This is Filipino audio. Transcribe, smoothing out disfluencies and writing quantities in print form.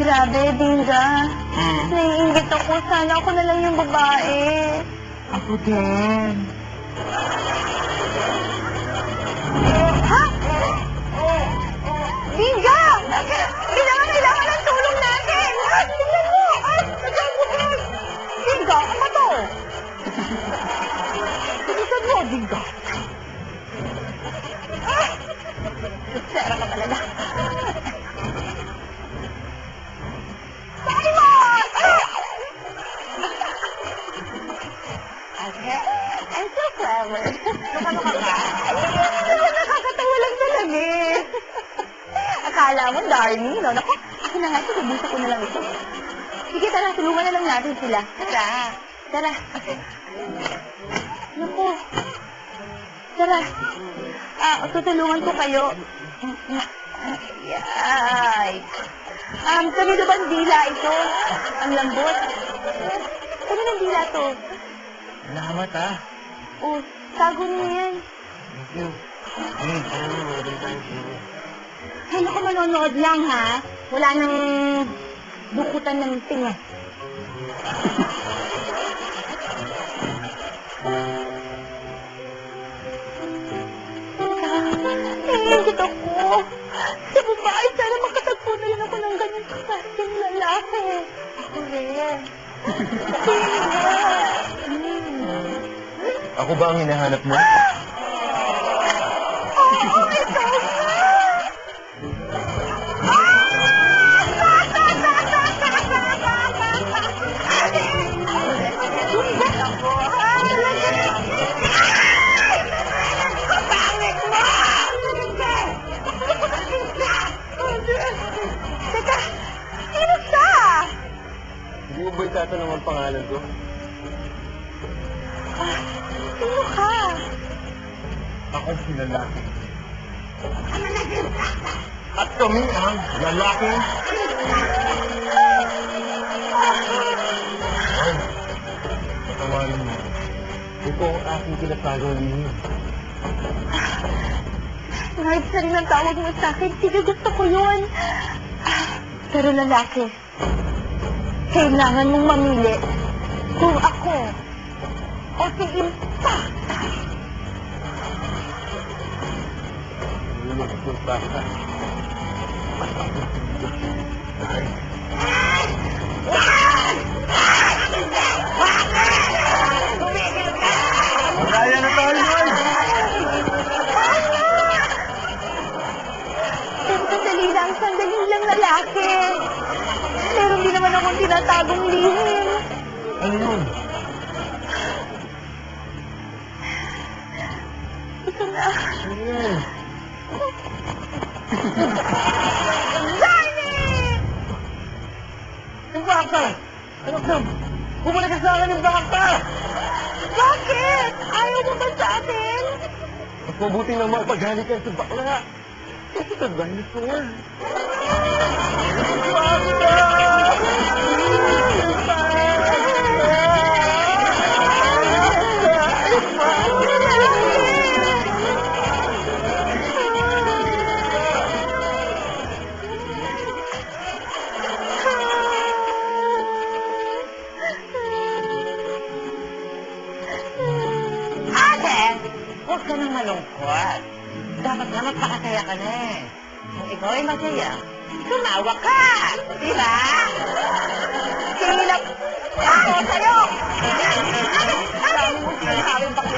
Grabe, Dinga. Naiingit ako. Sana ako na lang yung babae. Ako din. Ha? Dinga! Kailangan ng tulong natin! Tingnan mo! Nagkaguhin! Dinga, ano ba to? Bilisan mo, Dinga. Sera ka talaga. Simon! Okay. I'm so clever. Ano ka ba? Nakakatawa lang talaga eh. Akala mo, darling, no? Naku, ako na nga, sige, busa ko na lang ito. Sige, tara, tulungan na lang natin sila. Tara. Tara. Naku. Tara. Tutulungan ko kayo. Yay. Kanino bang dila ito? Ang lambot. Kanino dila to? Salamat, ha? Oh, tago niyo yan. Thank you. Ay, naku, manonood lang, ha? Wala nang dukutan ng tinga. Naiingit ako. Sa babae, sana makatagpo na lang ako ng ganyan klaseng lalaki. Ako rin. Ako ba ang hinahanap mo? Oo, ikaw nga! Teka, sino ka? Hindi mo ba itatanong ang pangalan ko? Sino ka? Ako si lalaki. At kami ang lalaki. Patawarin mo. Ito ang aking kinatagong lihi. Kahit sa rin ang tawag mo sa akin, sige, gusto ko yun. Pero lalaki, kailangan mong mamili kung ako o si Impacta. Hindi mo kapunta ka. Kaya na tayo, Lloyd! Pero sandali lang lalaki. Meron din naman akong tinatagong lihim. Ano yun? Ito na. Ano yun? Johnny! Ang baka! Ano ka? Bumalik ka sa akin ng baka! Bakit? Ayaw mo ba sa atin? Mas mabuti na mapaghalikan sa bakla. Ito sa dinosaur. Ate, huwag ka nang malungkot. Dapat nga magpakasaya ka na eh. Kung ikaw ay masaya, sumawa ka! Di ba? Silap ako sa'yo! Dami mong sinasabing bakla